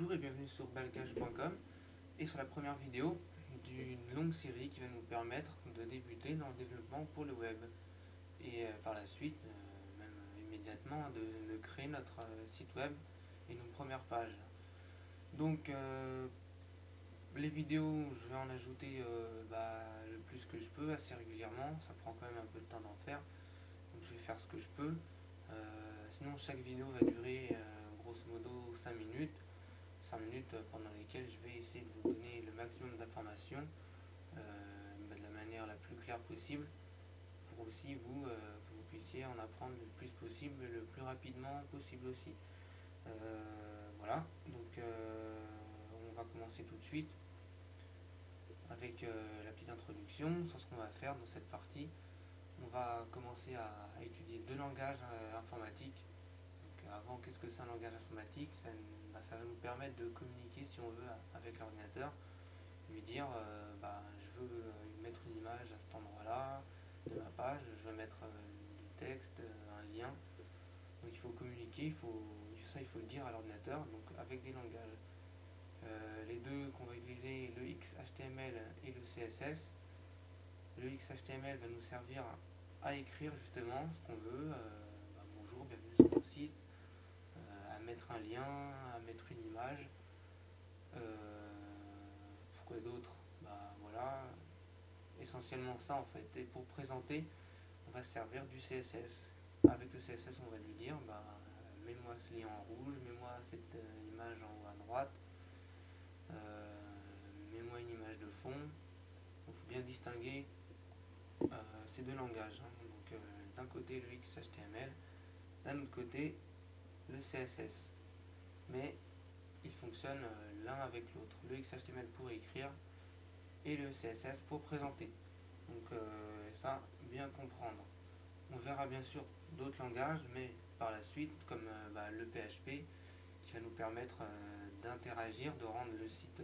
Bonjour et bienvenue sur balcache.com et sur la première vidéo d'une longue série qui va nous permettre de débuter dans le développement pour le web et par la suite, même immédiatement, de créer notre site web et nos premières pages. Donc les vidéos, je vais en ajouter le plus que je peux assez régulièrement, ça prend quand même un peu de temps d'en faire, donc je vais faire ce que je peux. Sinon chaque vidéo va durer grosso modo 5 minutes. 5 minutes pendant lesquelles je vais essayer de vous donner le maximum d'informations de la manière la plus claire possible pour aussi vous que vous puissiez en apprendre le plus possible, le plus rapidement possible aussi. Voilà, donc on va commencer tout de suite avec la petite introduction sur ce qu'on va faire dans cette partie. On va commencer à étudier deux langages informatiques. Avant, qu'est-ce que c'est un langage informatique? Ça va nous permettre de communiquer, si on veut, avec l'ordinateur, lui dire je veux mettre une image à cet endroit-là de ma page, je veux mettre du texte, un lien. Donc il faut communiquer, il faut le dire à l'ordinateur, donc avec des langages. Les deux qu'on va utiliser, le XHTML et le CSS. Le XHTML va nous servir à écrire justement ce qu'on veut. Bonjour, bienvenue sur mon site. À mettre un lien, à mettre une image. Pourquoi d'autre? Voilà, essentiellement ça en fait. Et pour présenter, on va se servir du CSS. Avec le CSS, on va lui dire mets-moi ce lien en rouge, mets-moi cette image en haut à droite, mets-moi une image de fond. Il faut bien distinguer ces deux langages. Donc d'un côté le XHTML, d'un autre côté le CSS. Mais ils fonctionnent l'un avec l'autre. Le XHTML pour écrire et le CSS pour présenter. Donc ça, bien comprendre. On verra bien sûr d'autres langages, mais par la suite, comme le PHP, qui va nous permettre d'interagir, de rendre le site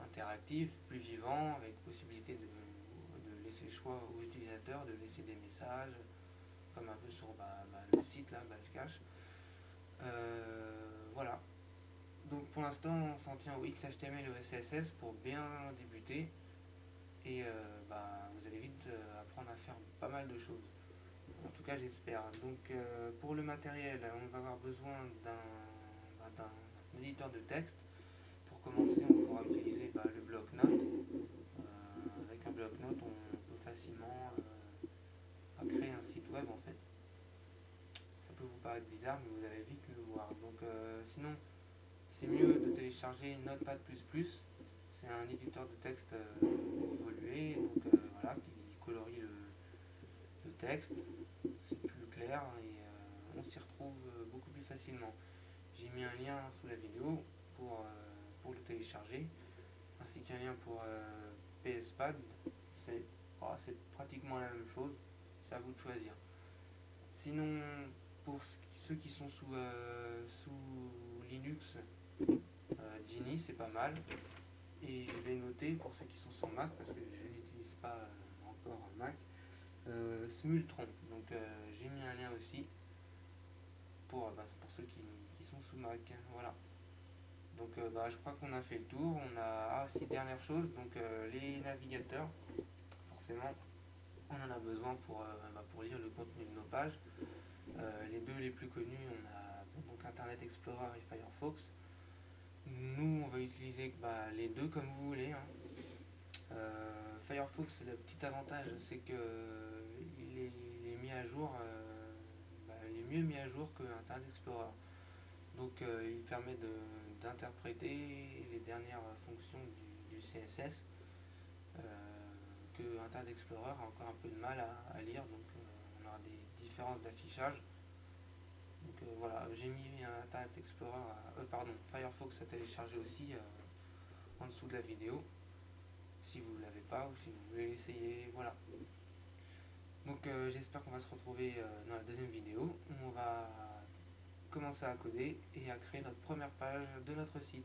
interactif, plus vivant, avec possibilité de laisser le choix aux utilisateurs, de laisser des messages, comme un peu sur le site là, Balcache. Voilà. Donc pour l'instant, on s'en tient au XHTML et au CSS pour bien débuter. Et vous allez vite apprendre à faire pas mal de choses. En tout cas, j'espère. Donc pour le matériel, on va avoir besoin d'un éditeur de texte. Pour commencer, on pourra utiliser le bloc-notes. Avec un bloc-notes, on peut facilement créer un site web en fait. Ça peut vous paraître bizarre, mais vous allez vite le voir. Donc sinon, c'est mieux de télécharger Notepad++. C'est un éditeur de texte évolué, donc qui colorie le texte. C'est plus clair et on s'y retrouve beaucoup plus facilement. J'ai mis un lien sous la vidéo pour le télécharger, ainsi qu'un lien pour PSPad. C'est pratiquement la même chose, c'est à vous de choisir. Sinon, pour ceux qui sont sous Linux, Genie c'est pas mal. Et je vais noter pour ceux qui sont sur Mac, parce que je n'utilise pas encore Mac, Smultron. Donc j'ai mis un lien aussi pour ceux qui sont sous Mac. Voilà. Donc je crois qu'on a fait le tour. On a aussi dernière chose, donc les navigateurs. Forcément, on en a besoin pour lire le contenu de nos pages. Les deux les plus connus, on a donc Internet Explorer et Firefox. Nous, on va utiliser les deux comme vous voulez. Firefox, le petit avantage, c'est que il est mis à jour, il est mieux mis à jour que Internet Explorer. Donc, il permet d'interpréter les dernières fonctions du CSS que Internet Explorer a encore un peu de mal à lire. Donc, on aura des différences d'affichage. Donc voilà, j'ai mis un Internet Explorer, Firefox à télécharger aussi en dessous de la vidéo, si vous ne l'avez pas ou si vous voulez l'essayer, voilà. Donc j'espère qu'on va se retrouver dans la deuxième vidéo où on va commencer à coder et à créer notre première page de notre site.